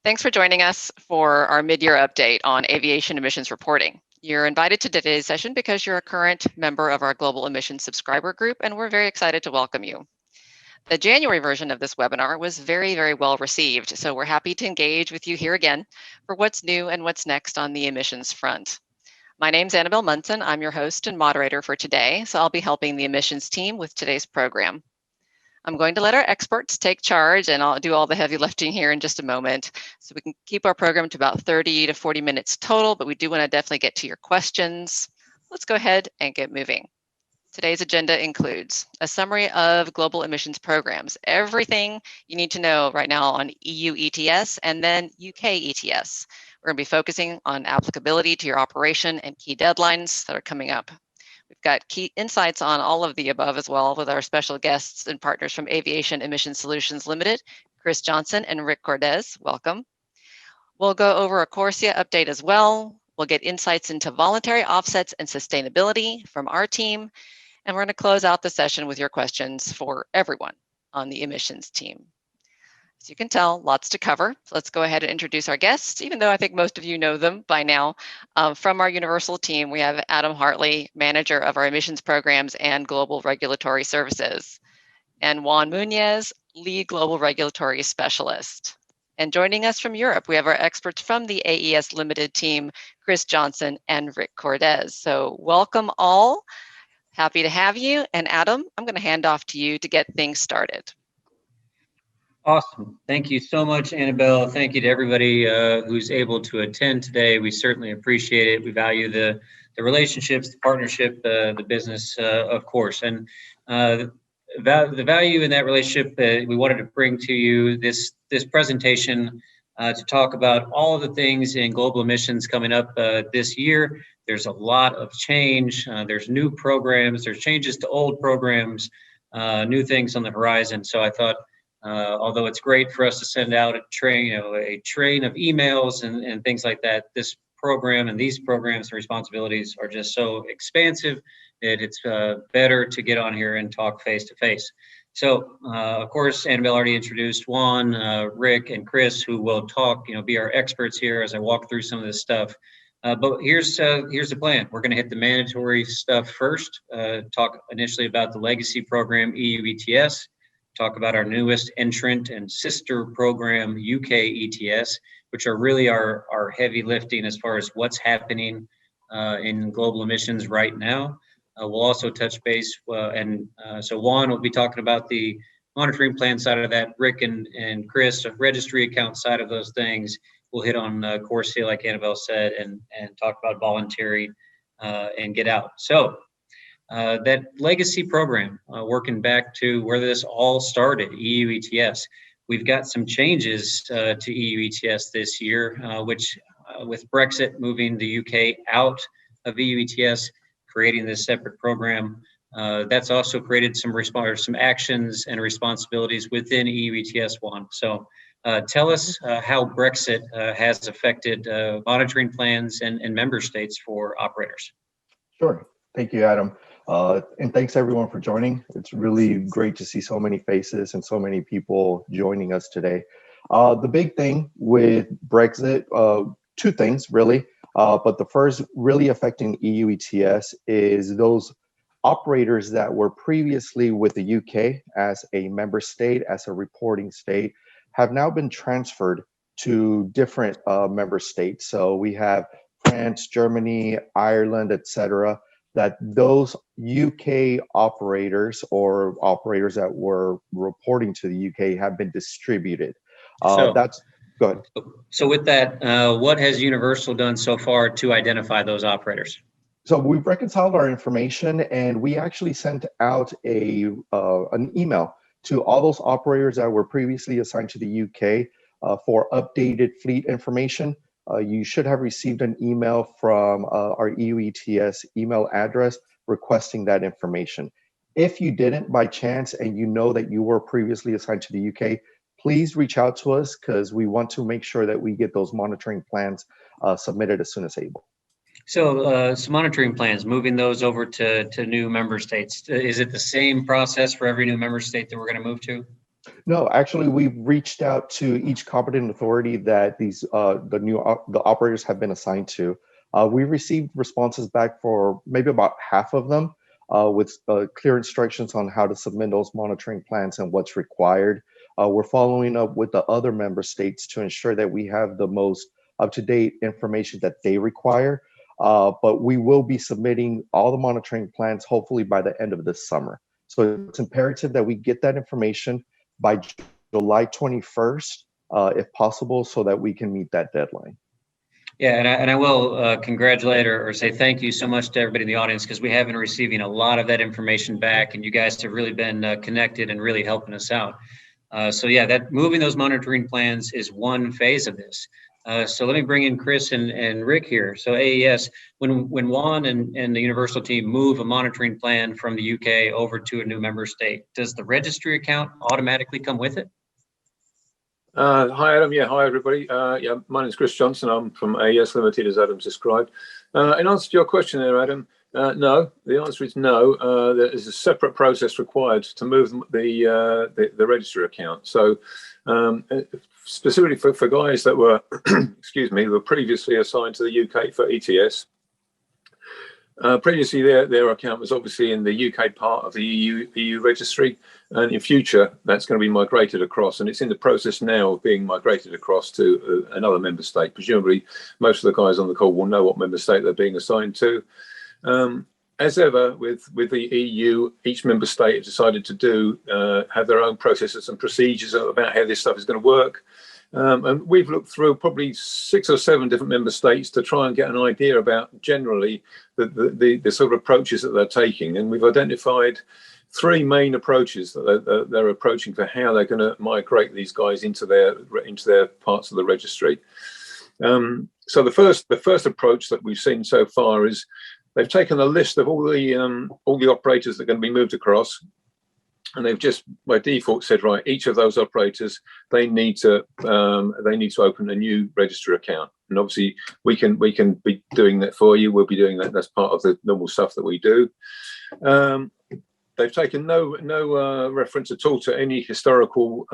Thanks for joining us for our mid-year update on aviation emissions reporting. You're invited to today's session because you're a current member of our Global Emissions subscriber group, and we're very excited to welcome you. The January version of this webinar was very well received, so we're happy to engage with you here again for what's new and what's next on the emissions front. My name's Annabelle Munson. I'm your host and moderator for today, so I'll be helping the emissions team with today's program. I'm going to let our experts take charge, and I'll do all the heavy lifting here in just a moment. So we can keep our program to about 30 to 40 minutes total, but we do want to definitely get to your questions. Let's go ahead and get moving. Today's agenda includes a summary of global emissions programs, everything you need to know right now on EU ETS and then UK ETS. We're going to be focusing on applicability to your operation and key deadlines that are coming up. We've got key insights on all of the above as well with our special guests and partners from Aviation Emission Solutions Limited, Chris Johnson and Rick Cordes. Welcome. We'll go over a CORSIA update as well. We'll get insights into voluntary offsets and sustainability from our team. And we're going to close out the session with your questions for everyone on the emissions team. As you can tell, lots to cover. So let's go ahead and introduce our guests, even though I think most of you know them by now. From our Universal team, we have Adam Hartley, manager of our emissions programs and global regulatory services, and Juan Muñez, lead global regulatory specialist. And joining us from Europe, we have our experts from the AES Limited team, Chris Johnson and Rick Cordes. So welcome all. Happy to have you. And Adam, I'm going to hand off to you to get things started. Awesome. Thank you so much, Annabelle. Thank you to everybody who's able to attend today. We certainly appreciate it. We value the relationships, the partnership, the business, of course. And the value in that relationship that we wanted to bring to you this presentation to talk about all of the things in global emissions coming up this year. There's a lot of change. There's new programs. There's changes to old programs, new things on the horizon. So I thought, although it's great for us to send out a train of emails and things like that, this program and these programs and responsibilities are just so expansive that it's better to get on here and talk face to face. So, of course, Annabelle already introduced Juan, Rick, and Chris, who will talk, be our experts here as I walk through some of this stuff. But here's the plan. We're going to hit the mandatory stuff first, talk initially about the legacy program, EU ETS, talk about our newest entrant and sister program, UK ETS, which are really our heavy lifting as far as what's happening in global emissions right now. We'll also touch base, so Juan will be talking about the monitoring plan side of that. Rick and Chris, the registry account side of those things. We'll hit on CORSIA, like Annabelle said, and talk about voluntary and get out. So that legacy program, working back to where this all started, EU ETS. We've got some changes to EU ETS this year, which with Brexit moving the UK out of EU ETS, creating this separate program, that's also created some actions and responsibilities within EU ETS one. So tell us how Brexit has affected monitoring plans and member states for operators. Sure. Thank you, Adam. And thanks everyone for joining. It's really great to see so many faces and so many people joining us today. The big thing with Brexit, two things really, but the first really affecting EU ETS is those operators that were previously with the UK as a member state, as a reporting state, have now been transferred to different member states. So we have France, Germany, Ireland, etc., that those UK operators or operators that were reporting to the UK have been distributed. Go ahead. So with that, what has Universal done so far to identify those operators? So we've reconciled our information, and we actually sent out an email to all those operators that were previously assigned to the UK for updated fleet information. You should have received an email from our EU ETS email address requesting that information. If you didn't by chance and you know that you were previously assigned to the UK, please reach out to us because we want to make sure that we get those monitoring plans submitted as soon as able. So some monitoring plans, moving those over to new member states. Is it the same process for every new member state that we're going to move to? No, actually, we've reached out to each competent authority that the operators have been assigned to. We received responses back for maybe about half of them, with clear instructions on how to submit those monitoring plans and what's required. We're following up with the other member states to ensure that we have the most up-to-date information that they require. But we will be submitting all the monitoring plans hopefully by the end of this summer. So it's imperative that we get that information by July 21st, if possible, so that we can meet that deadline. Yeah, and I will congratulate or say thank you so much to everybody in the audience, because we have been receiving a lot of that information back, and you guys have really been connected and really helping us out. So yeah, that moving those monitoring plans is one phase of this. So let me bring in Chris and Rick here. So AES, when Juan and the Universal team move a monitoring plan from the UK over to a new member state, does the registry account automatically come with it? Hi, Adam. Yeah, hi, everybody. Yeah, my name is Chris Johnson. I'm from AES Limited, as Adam's described. In answer to your question there, Adam, no, the answer is no. There is a separate process required to move the registry account. So specifically for guys that were, excuse me, were previously assigned to the UK for ETS, previously their account was obviously in the UK part of the EU registry, and in future that's going to be migrated across, and it's in the process now of being migrated across to another member state. Presumably most of the guys on the call will know what member state they're being assigned to. As ever with the EU, each member state has decided to have their own processes and procedures about how this stuff is going to work. And we've looked through probably 6 or 7 different member states to try and get an idea about generally the sort of approaches that they're taking. And we've identified 3 main approaches that they're approaching for how they're going to migrate these guys into their parts of the registry. So the first approach that we've seen so far is they've taken a list of all the operators that are going to be moved across. And they've just by default said, right, each of those operators, they need to open a new registry account. And obviously we can be doing that for you. We'll be doing that. That's part of the normal stuff that we do. They've taken no reference at all to any historical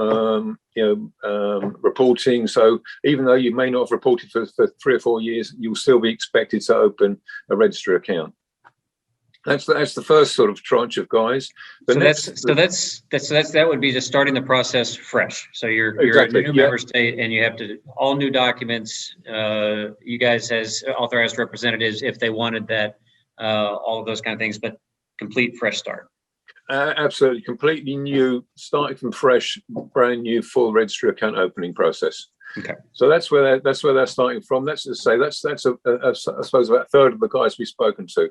reporting. So even though you may not have reported for 3 or 4 years, you'll still be expected to open a registry account. That's the first sort of tranche of guys. That would be just starting the process fresh. So you're exactly, a new member state, and you have to all new documents. You guys as authorized representatives, if they wanted that, all of those kind of things, but complete fresh start. Absolutely, completely new, starting from fresh, brand new, full registry account opening process. Okay. So that's where they're starting from. That's to say that's I suppose about a third of the guys we've spoken to.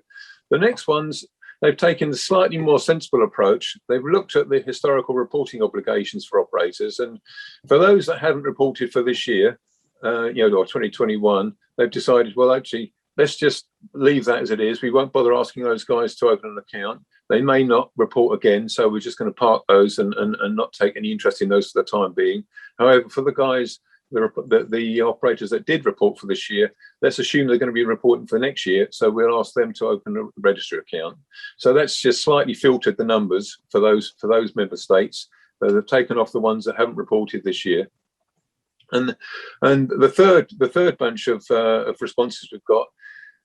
The next ones, they've taken a slightly more sensible approach. They've looked at the historical reporting obligations for operators, and for those that haven't reported for this year, or 2021, they've decided, well, actually, let's just leave that as it is. We won't bother asking those guys to open an account. They may not report again, so we're just going to park those and not take any interest in those for the time being. However, for the guys, the operators that did report for this year, let's assume they're going to be reporting for next year, so we'll ask them to open a registry account. So that's just slightly filtered the numbers for those member states. They've taken off the ones that haven't reported this year. And the third bunch of responses we've got,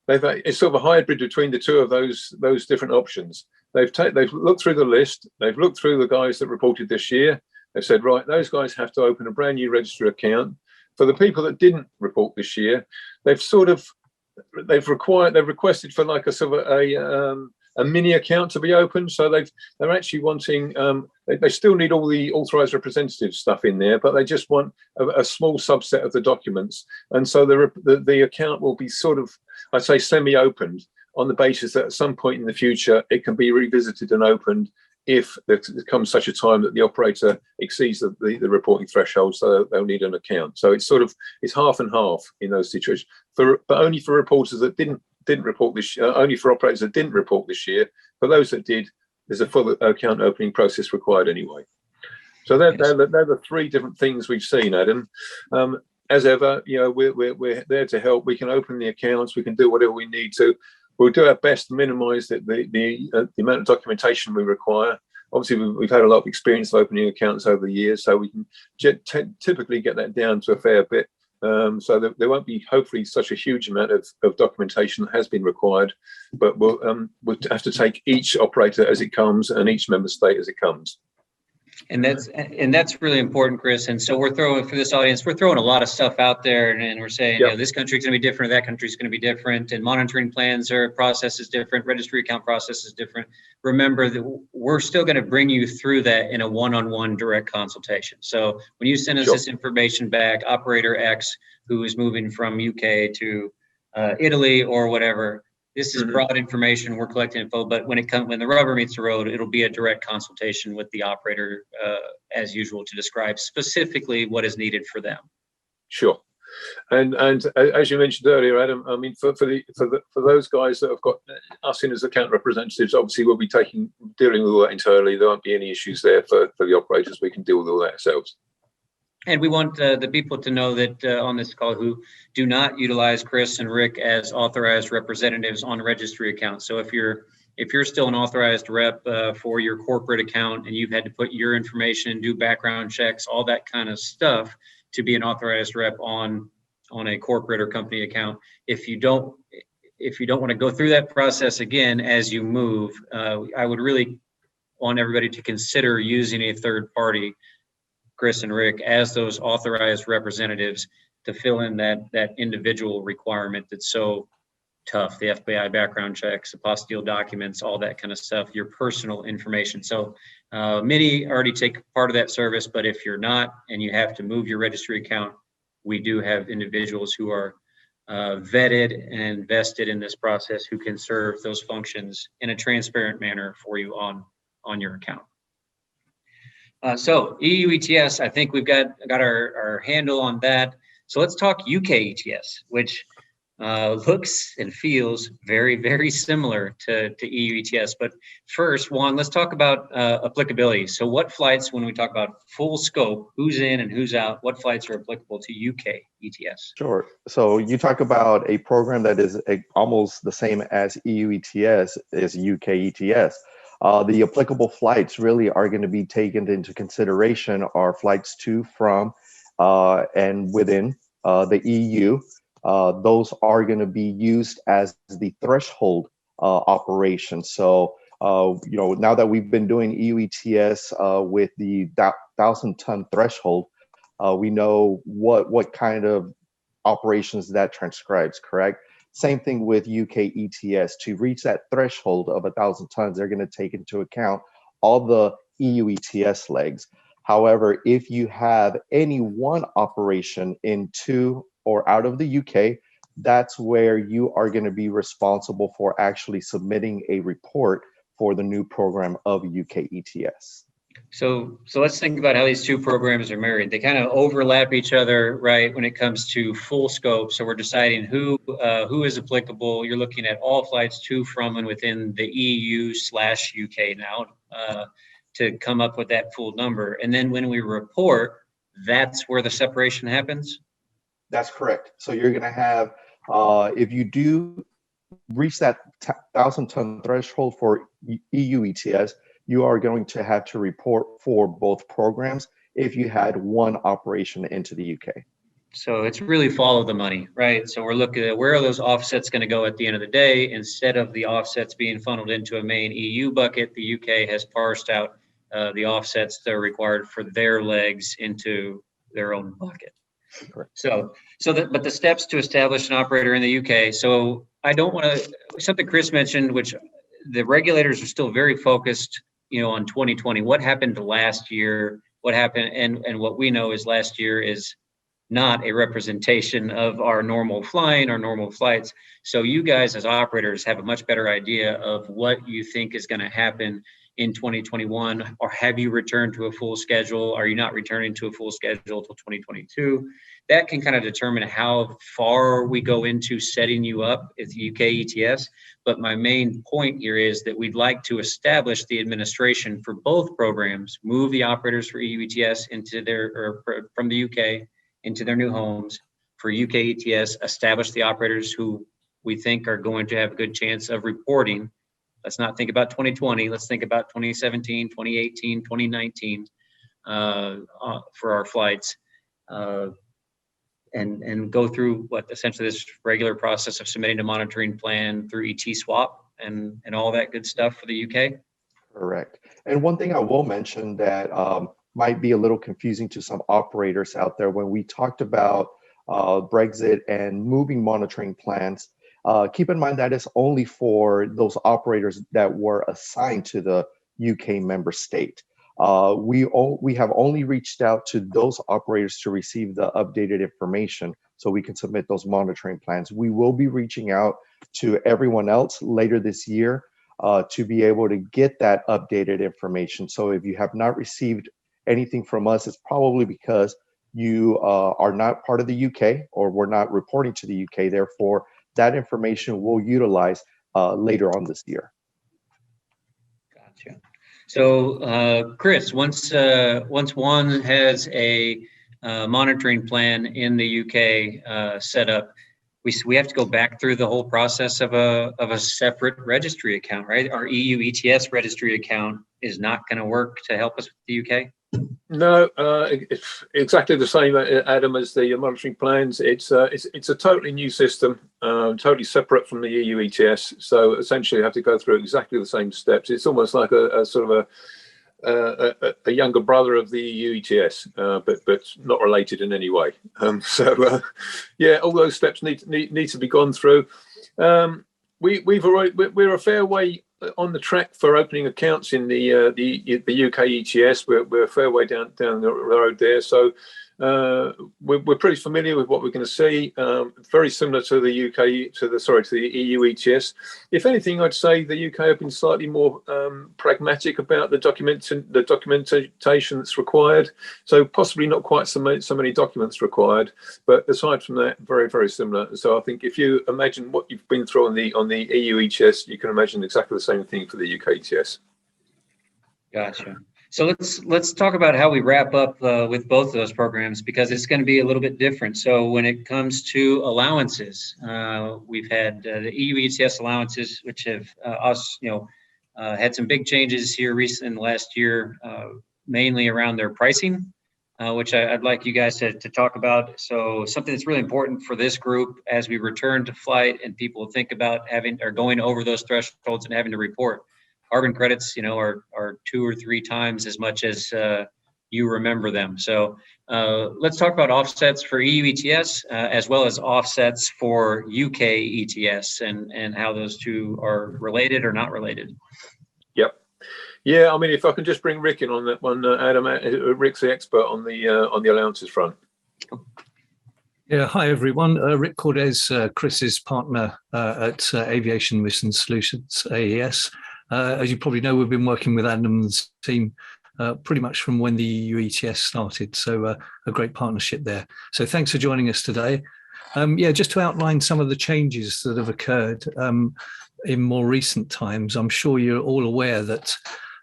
it's sort of a hybrid between the two of those different options. They've looked through the list, they've looked through the guys that reported this year. They've said, right, those guys have to open a brand new registry account. For the people that didn't report this year, they've requested for like a sort of a mini account to be opened. So they're actually wanting, they still need all the authorized representative stuff in there, but they just want a small subset of the documents. And so the account will be sort of, I'd say, semi-opened on the basis that at some point in the future, it can be revisited and opened if there comes such a time that the operator exceeds the reporting threshold, so they'll need an account. So it's half and half in those situations, but only for reporters that didn't report this year, only for operators that didn't report this year. For those that did, there's a full account opening process required anyway. So they're the 3 different things we've seen, Adam. As ever, we're there to help. We can open the accounts, we can do whatever we need to. We'll do our best to minimise the amount of documentation we require. obviously we've had a lot of experience of opening accounts over the years, so we can typically get that down to a fair bit. So there won't be hopefully such a huge amount of documentation that has been required, but we'll have to take each operator as it comes and each member state as it comes. And that's really important, Chris. And so we're throwing, for this audience, we're throwing a lot of stuff out there, and we're saying, Yep. you know, this country's going to be different, that country's going to be different, and monitoring plans or process is different, registry account process is different. Remember that we're still going to bring you through that in a one-on-one direct consultation. So when you send us Sure. this information back, operator X, who is moving from UK to Italy or whatever, this is broad information. We're collecting info, but when the rubber meets the road, it'll be a direct consultation with the operator, as usual, to describe specifically what is needed for them. Sure, and as you mentioned earlier, Adam, I mean, for those guys that have got us in as account representatives, obviously we'll be dealing with all that entirely. There won't be any issues there for the operators. We can deal with all that ourselves. And we want the people to know that on this call who do not utilize Chris and Rick as authorized representatives on registry accounts. So if you're still an authorized rep for your corporate account and you've had to put your information, do background checks, all that kind of stuff to be an authorized rep on a corporate or company account, if you don't want to go through that process again as you move, I would really want everybody to consider using a third party, Chris and Rick, as those authorized representatives to fill in that individual requirement that's so tough, the FBI background checks, apostille documents, all that kind of stuff, your personal information. So many already take part of that service, but if you're not and you have to move your registry account, we do have individuals who are vetted and vested in this process who can serve those functions in a transparent manner for you on your account. So EU ETS, I think we've got our handle on that. So let's talk UK ETS, which looks and feels very, very similar to EU ETS. But first, Juan, let's talk about applicability. So what flights, when we talk about full scope, who's in and who's out, what flights are applicable to UK ETS? Sure. So you talk about a program that is almost the same as EU ETS is UK ETS. The applicable flights really are going to be taken into consideration are flights to, from, and within the EU. Those are going to be used as the threshold operation. So, now that we've been doing EU ETS with the 1,000-ton threshold, we know what kind of operations that transcribes, correct? Same thing with UK ETS. To reach that threshold of 1,000 tons, they're going to take into account all the EU ETS legs. However, if you have any one operation into or out of the UK, that's where you are going to be responsible for actually submitting a report for the new program of UK ETS. So let's think about how these two programs are married. They kind of overlap each other, right, when it comes to full scope. So we're deciding who is applicable. You're looking at all flights to, from, and within the EU/UK now to come up with that full number. And then when we report, that's where the separation happens? That's correct. So you're going to have, if you do reach that 1,000-ton threshold for EU ETS, you are going to have to report for both programs if you had one operation into the UK. So it's really follow the money, right? So we're looking at where are those offsets going to go at the end of the day. Instead of the offsets being funneled into a main EU bucket, the UK has parsed out the offsets that are required for their legs into their own bucket. Correct. But the steps to establish an operator in the UK. So I don't want to, something Chris mentioned, which the regulators are still very focused, on 2020. What happened last year? What happened? And what we know is last year is not a representation of our normal flying, our normal flights. So you guys as operators have a much better idea of what you think is going to happen in 2021, or have you returned to a full schedule? Are you not returning to a full schedule until 2022? That can kind of determine how far we go into setting you up at the UK ETS. But my main point here is that we'd like to establish the administration for both programs, move the operators for EU ETS from the UK into their new homes. For UK ETS, establish the operators who we think are going to have a good chance of reporting Let's not think about 2020. Let's think about 2017, 2018, 2019 for our flights. And go through what essentially this regular process of submitting a monitoring plan through ET swap and all that good stuff for the UK. Correct. And one thing I will mention that might be a little confusing to some operators out there, when we talked about Brexit and moving monitoring plans, keep in mind that it's only for those operators that were assigned to the UK member state. We have only reached out to those operators to receive the updated information so we can submit those monitoring plans. We will be reaching out to everyone else later this year to be able to get that updated information. So if you have not received anything from us, it's probably because you are not part of the UK or we're not reporting to the UK. Therefore, that information we'll utilize later on this year. Gotcha. So, Chris, once one has a monitoring plan in the UK set up, we have to go back through the whole process of a separate registry account, right? Our EU ETS registry account is not going to work to help us with the UK. No, it's exactly the same, Adam, as the monitoring plans. It's a totally new system, totally separate from the EU ETS. So essentially, you have to go through exactly the same steps. It's almost like a sort of a younger brother of the EU ETS, but not related in any way. Yeah, all those steps need to be gone through. We're a fair way on the track for opening accounts in the UK ETS. We're a fair way down the road there. So we're pretty familiar with what we're going to see. Very similar to the EU ETS. If anything, I'd say the UK have been slightly more pragmatic about the documentation that's required. So possibly not quite so many documents required, but aside from that, very, very similar. So I think if you imagine what you've been through on the EU ETS, you can imagine exactly the same thing for the UK ETS. Gotcha. So let's talk about how we wrap up with both of those programs, because it's going to be a little bit different. So when it comes to allowances, we've had the EU ETS allowances, which have had some big changes here recently in the last year, mainly around their pricing, which I'd like you guys to talk about. So something that's really important for this group as we return to flight and people think about going over those thresholds and having to report. Carbon credits, are 2 or 3 times as much as you remember them. So let's talk about offsets for EU ETS as well as offsets for UK ETS and how those two are related or not related. Yep. Yeah, I mean, if I can just bring Rick in on that one, Adam. Rick's the expert on the allowances front. Yeah, hi everyone. Rick Cordes, Chris's partner at Aviation Mission Solutions, AES. As you probably know, we've been working with Adam's team pretty much from when the EU ETS started, so a great partnership there. So thanks for joining us today. Just to outline some of the changes that have occurred in more recent times, I'm sure you're all aware that,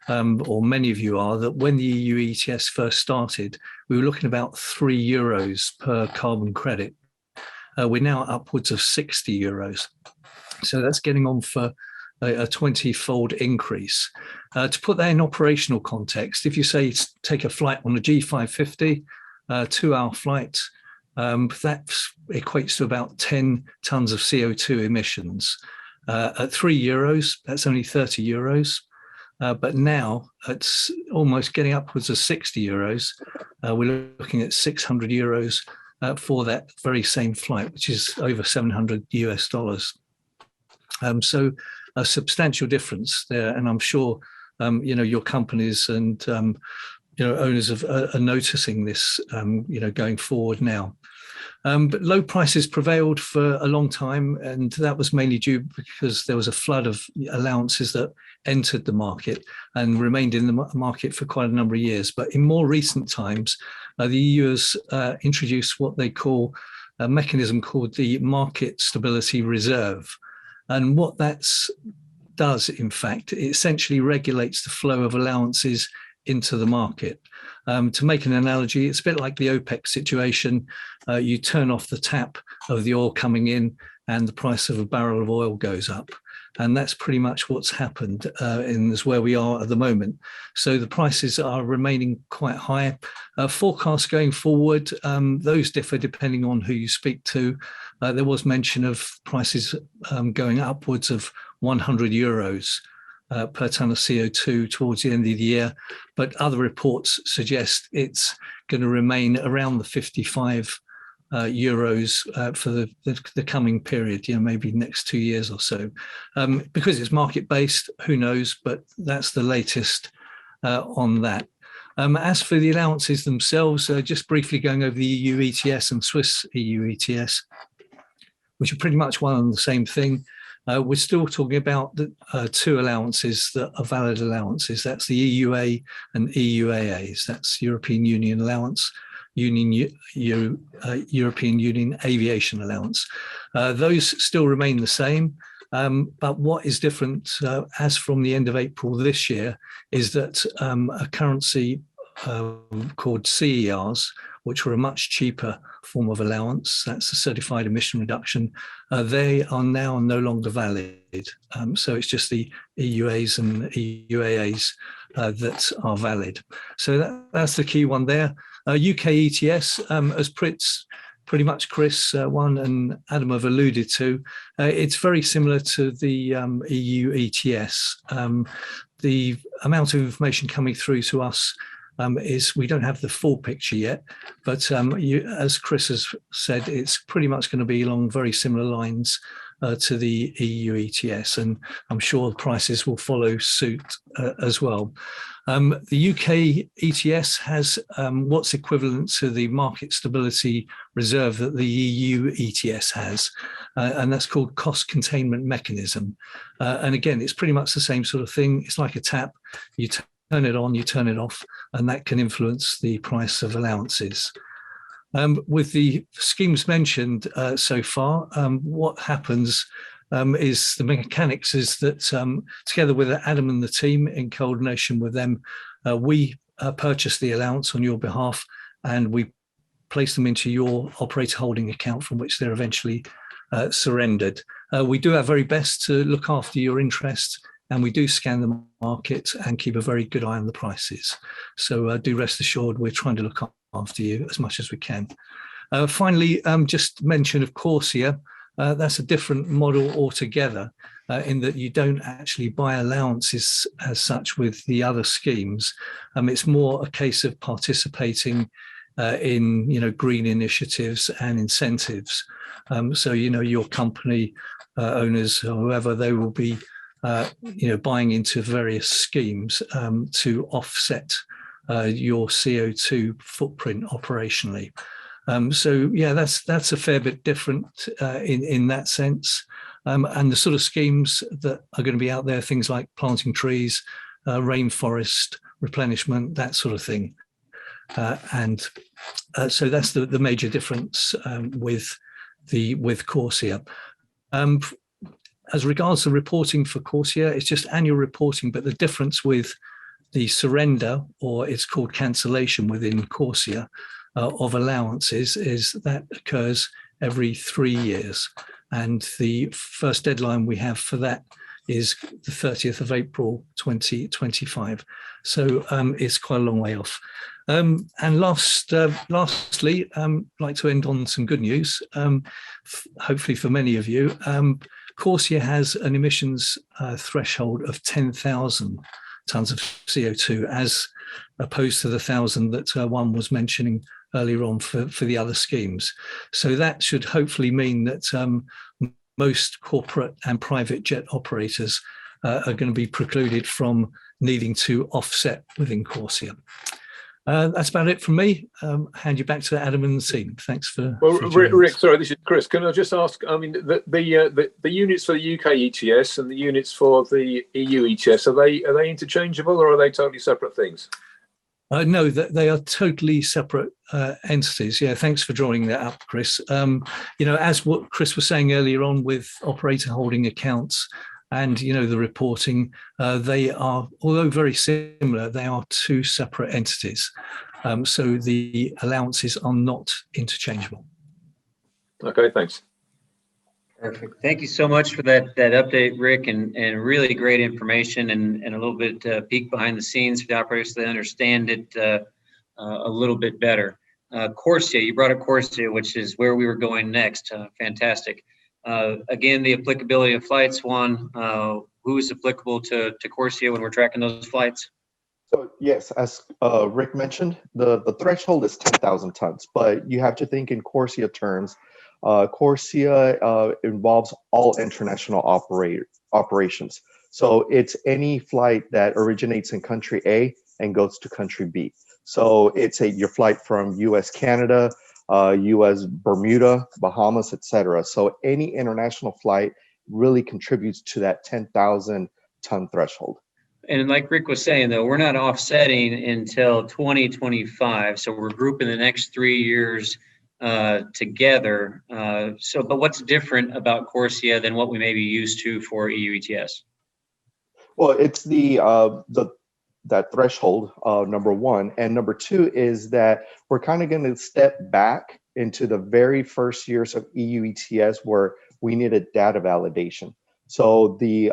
or many of you are, that when the EU ETS first started, we were looking about €3 per carbon credit. We're now upwards of €60. So that's getting on for a 20-fold increase. To put that in operational context, if you say take a flight on a G550, 2-hour flight, that equates to about 10 tons of CO2 emissions. At €3, that's only €30. But now it's almost getting upwards of €60. We're looking at €600 for that very same flight, which is over $700 US. So a substantial difference there, and I'm sure your companies and owners are noticing this going forward now. But low prices prevailed for a long time, and that was mainly due because there was a flood of allowances that entered the market and remained in the market for quite a number of years. But in more recent times, the EU has introduced what they call a mechanism called the Market Stability Reserve. And what that does, in fact, it essentially regulates the flow of allowances into the market. To make an analogy, it's a bit like the OPEC situation. You turn off the tap of the oil coming in and the price of a barrel of oil goes up. And that's pretty much what's happened, and is where we are at the moment. So the prices are remaining quite high. Forecasts going forward, those differ depending on who you speak to. There was mention of prices going upwards of 100 euros per tonne of CO2 towards the end of the year, but other reports suggest it's going to remain around the 55 euros for the coming period, maybe next 2 years or so. Because it's market based, who knows, but that's the latest on that. As for the allowances themselves, just briefly going over the EU ETS and Swiss EU ETS, which are pretty much one and the same thing. We're still talking about the two allowances that are valid allowances. That's the EUA and EUAAs. That's European Union Allowance, European Union Aviation Allowance. Those still remain the same. But what is different as from the end of April this year is that a currency called CERs, which were a much cheaper form of allowance, that's a certified emission reduction, they are now no longer valid. So it's just the EUAs and EUAAs that are valid. So that's the key one there. UK ETS, as pretty much Chris, Juan and Adam have alluded to, it's very similar to the EU ETS. The amount of information coming through to us is we don't have the full picture yet, but as Chris has said, it's pretty much going to be along very similar lines to the EU ETS, and I'm sure prices will follow suit as well. The UK ETS has what's equivalent to the market stability reserve that the EU ETS has, and that's called cost containment mechanism. And again, it's pretty much the same sort of thing. It's like a tap. You turn it on, you turn it off, and that can influence the price of allowances. With the schemes mentioned so far, what happens is the mechanics is that together with Adam and the team in coordination with them, we purchase the allowance on your behalf and we place them into your operator holding account from which they're eventually surrendered. We do our very best to look after your interests, and we do scan the market and keep a very good eye on the prices. So do rest assured we're trying to look after you as much as we can. Finally, just mention of CORSIA. That's a different model altogether in that you don't actually buy allowances as such with the other schemes. It's more a case of participating in green initiatives and incentives. So your company owners or whoever, they will be buying into various schemes to offset your CO2 footprint operationally. So yeah, that's a fair bit different in that sense. And the sort of schemes that are going to be out there, things like planting trees, rainforest replenishment, that sort of thing. So that's the major difference with CORSIA. As regards to reporting for CORSIA, it's just annual reporting, but the difference with the surrender, or it's called cancellation within CORSIA, of allowances is that occurs every 3 years. And the first deadline we have for that is the 30th of April 2025. So it's quite a long way off. And lastly, I'd like to end on some good news, hopefully for many of you. CORSIA has an emissions threshold of 10,000 tonnes of CO2, as opposed to the 1,000 that one was mentioning earlier on for the other schemes. So that should hopefully mean that most corporate and private jet operators are going to be precluded from needing to offset within CORSIA. That's about it from me. Hand you back to Adam and the team. Thanks for. Well, for Rick, sorry, this is Chris. Can I just ask? I mean, the units for the UK ETS and the units for the EU ETS, are they interchangeable or are they totally separate things? No, they are totally separate entities. Yeah, thanks for drawing that up, Chris. As what Chris was saying earlier on with operator holding accounts and the reporting, they are, although very similar, they are two separate entities. So the allowances are not interchangeable. Okay, thanks. Perfect. Thank you so much for that update, Rick, and really great information and a little bit peek behind the scenes for the operators so they understand it a little bit better. Corsia, you brought up Corsia, which is where we were going next. Fantastic. Again, the applicability of flights one. Who is applicable to Corsia when we're tracking those flights? So yes, as Rick mentioned, the threshold is 10,000 tons, but you have to think in Corsia terms. Corsia involves all international operations. So it's any flight that originates in country A and goes to country B. So it's your flight from U.S. Canada, U.S. Bermuda, Bahamas, etc. So any international flight really contributes to that 10,000 ton threshold. And like Rick was saying, though, we're not offsetting until 2025. So we're grouping the next 3 years together. But what's different about Corsia than what we may be used to for EU ETS? Well, it's that threshold, number one, and number two is that we're kind of going to step back into the very first years of EU ETS where we needed data validation. So the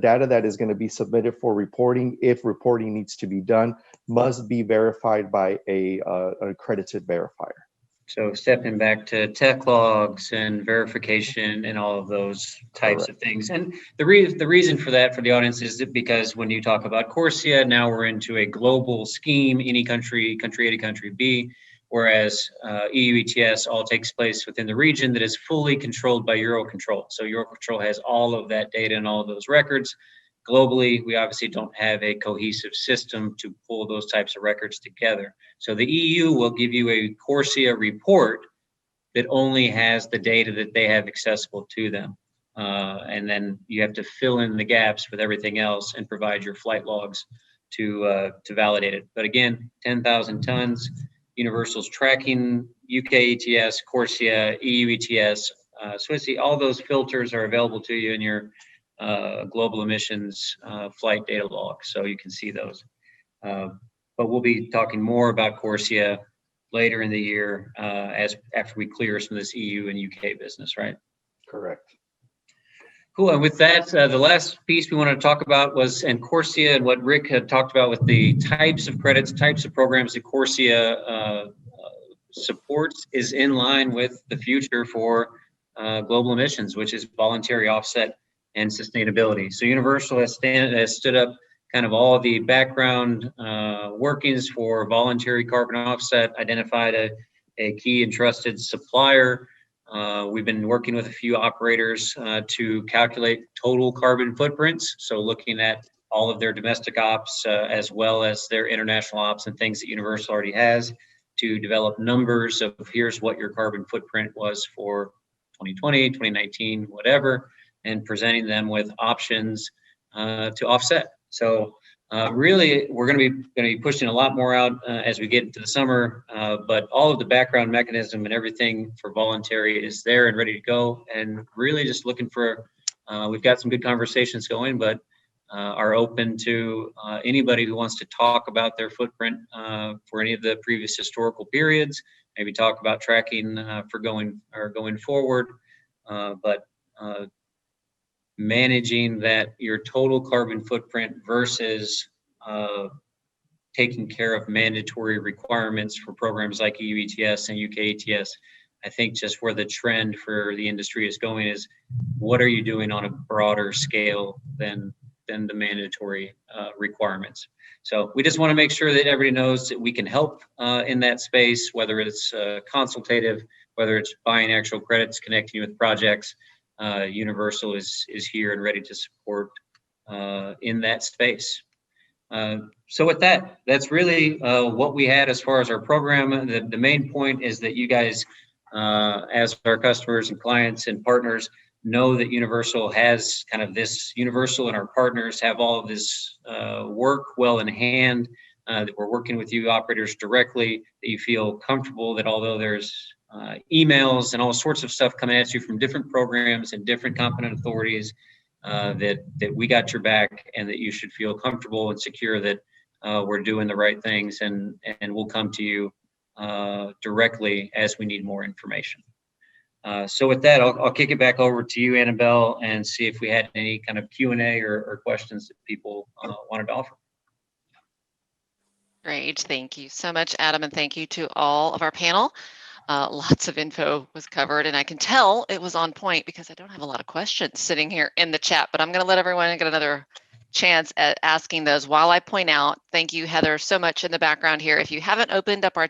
data that is going to be submitted for reporting, if reporting needs to be done, must be verified by an accredited verifier. So stepping back to tech logs and verification and all of those types of things. And the reason for that for the audience is that because when you talk about Corsia, now we're into a global scheme, any country A to country B, whereas EU ETS all takes place within the region that is fully controlled by Eurocontrol. So Eurocontrol has all of that data and all of those records. Globally, we obviously don't have a cohesive system to pull those types of records together. So the EU will give you a Corsia report that only has the data that they have accessible to them. And then you have to fill in the gaps with everything else and provide your flight logs to validate it. But again, 10,000 tons, Universal's tracking UK ETS, Corsia, EU ETS, Swissy, all those filters are available to you in your global emissions flight data log, so you can see those. But we'll be talking more about Corsia later in the year after we clear some of this EU and UK business, right? Correct. Cool. And with that, the last piece we wanted to talk about was and Corsia and what Rick had talked about with the types of credits, types of programs that Corsia supports is in line with the future for global emissions, which is voluntary offset and sustainability. So Universal has stood up kind of all the background workings for voluntary carbon offset, identified a key and trusted supplier. We've been working with a few operators to calculate total carbon footprints. So looking at all of their domestic ops as well as their international ops and things that Universal already has to develop numbers of here's what your carbon footprint was for 2020, 2019, whatever, and presenting them with options to offset. So really, we're going to be pushing a lot more out as we get into the summer, but all of the background mechanism and everything for voluntary is there and ready to go. And really just looking for, we've got some good conversations going, but are open to anybody who wants to talk about their footprint for any of the previous historical periods, maybe talk about tracking for going forward, but managing that your total carbon footprint versus taking care of mandatory requirements for programs like EU ETS and UK ETS. I think just where the trend for the industry is going is what are you doing on a broader scale than the mandatory requirements. So we just want to make sure that everybody knows that we can help in that space, whether it's consultative, whether it's buying actual credits, connecting you with projects. Universal is here and ready to support in that space. So with that, that's really what we had as far as our program. The main point is that you guys, as our customers and clients and partners, know that Universal has kind of this, Universal and our partners have all of this work well in hand, that we're working with you operators directly, that you feel comfortable that although there's emails and all sorts of stuff coming at you from different programs and different competent authorities, that we got your back and that you should feel comfortable and secure that we're doing the right things and we'll come to you directly as we need more information. So with that, I'll kick it back over to you, Annabelle, and see if we had any kind of Q&A or questions that people wanted to offer. Great. Thank you so much, Adam, and thank you to all of our panel. Lots of info was covered, and I can tell it was on point because I don't have a lot of questions sitting here in the chat, but I'm going to let everyone get another chance at asking those while I point out. Thank you, Heather, so much in the background here. If you haven't opened up our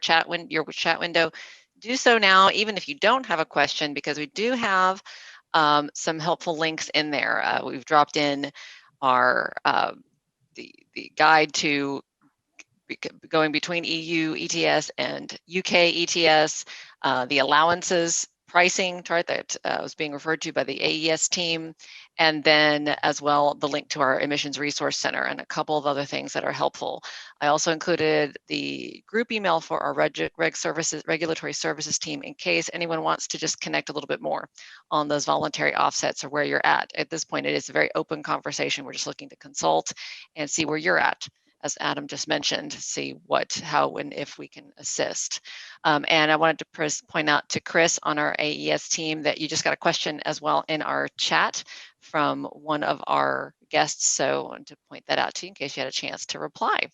your chat window, do so now, even if you don't have a question, because we do have some helpful links in there. We've dropped in our the guide to going between EU ETS and UK ETS, the allowances pricing chart that was being referred to by the AES team, and then as well the link to our emissions resource center and a couple of other things that are helpful. I also included the group email for our regulatory services team in case anyone wants to just connect a little bit more on those voluntary offsets or where you're at. At this point, it is a very open conversation. We're just looking to consult and see where you're at, as Adam just mentioned, see what, how, and if we can assist. And I wanted to point out to Chris on our AES team that you just got a question as well in our chat from one of our guests. So I wanted to point that out to you in case you had a chance to reply.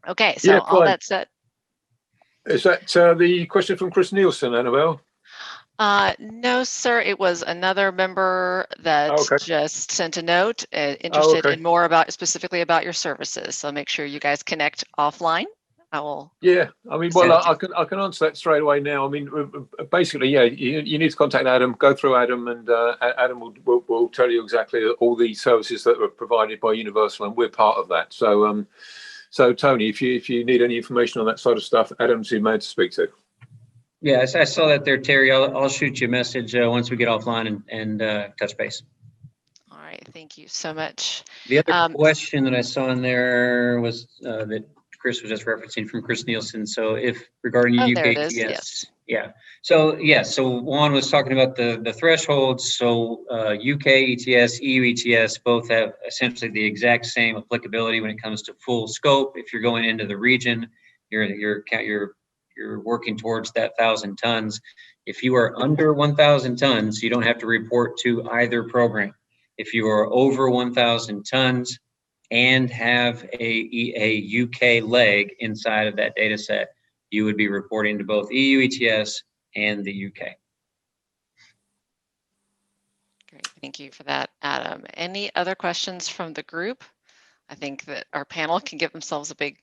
Okay, so Yeah, all that said. Is that the question from Chris Nielsen, Annabelle? No, sir. It was another member that just sent a note interested in more about specifically about your services. So make sure you guys connect offline. I will. Yeah, I mean, well, I can answer that straight away now. I mean, basically, yeah, you need to contact Adam, go through Adam, and Adam will tell you exactly all the services that are provided by Universal, and we're part of that. So, so Tony, if you need any information on that sort of stuff, Adam's the man to speak to. Yeah, I saw that there, Terry. I'll shoot you a message once we get offline and touch base. All right, thank you so much. The other question that I saw in there was that Chris was just referencing from Chris Nielsen. So if regarding UK ETS, yes. Yeah. So so Juan was talking about the thresholds. So UK ETS, EU ETS both have essentially the exact same applicability when it comes to full scope. If you're going into the region, you're working towards that 1,000 tons. If you are under 1,000 tons, you don't have to report to either program. If you are over 1,000 tons and have a UK leg inside of that data set, you would be reporting to both EU ETS and the UK. Great, thank you for that, Adam. Any other questions from the group? I think that our panel can give themselves a big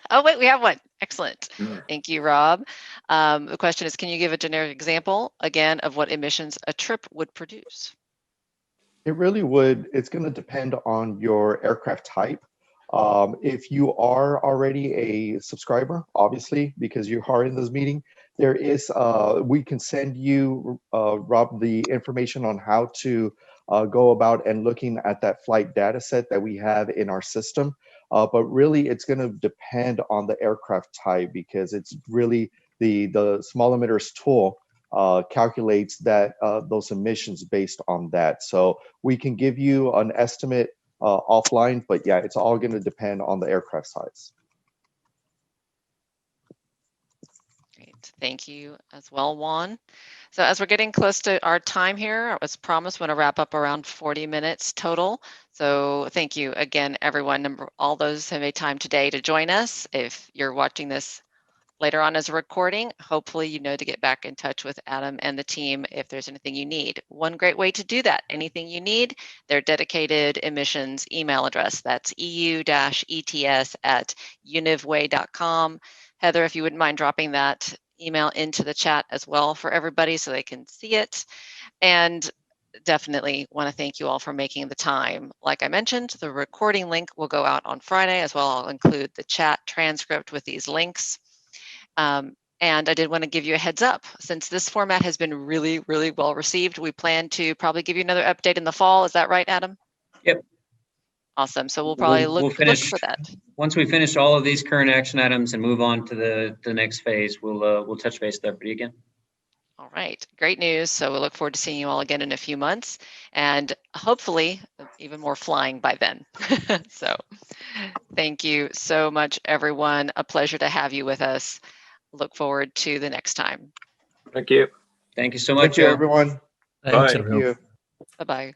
oh, wait, we have one. Excellent. Thank you, Rob. The question is, can you give a generic example, again, of what emissions a trip would produce? It really would. It's going to depend on your aircraft type. If you are already a subscriber, obviously, because you are in this meeting, there is, we can send you, Rob, the information on how to go about and looking at that flight data set that we have in our system. But really, it's going to depend on the aircraft type because it's really the small emitters tool calculates that those emissions based on that. So we can give you an estimate offline, but yeah, it's all going to depend on the aircraft size. Great, thank you as well, Juan. So as we're getting close to our time here, as promised, we're going to wrap up around 40 minutes total. So thank you again, everyone, all those who made time today to join us. If you're watching this later on as a recording, hopefully you know to get back in touch with Adam and the team if there's anything you need. One great way to do that, anything you need, their dedicated emissions email address. That's eu-ets@univway.com. Heather, if you wouldn't mind dropping that email into the chat as well for everybody so they can see it. And definitely want to thank you all for making the time. Like I mentioned, the recording link will go out on Friday as well. I'll include the chat transcript with these links. And I did want to give you a heads up, since this format has been really, really well received, we plan to probably give you another update in the fall. Is that right, Adam? Yep. Awesome. So we'll probably look for that. Once we finish all of these current action items and move on to the next phase, we'll touch base with everybody again. All right, great news. So we look forward to seeing you all again in a few months and hopefully even more flying by then. So thank you so much, everyone. A pleasure to have you with us. Look forward to the next time. Thank you. Thank you so much, Thank you, Joe. everyone. Thanks, Bye. everyone. Thank you. Bye-bye.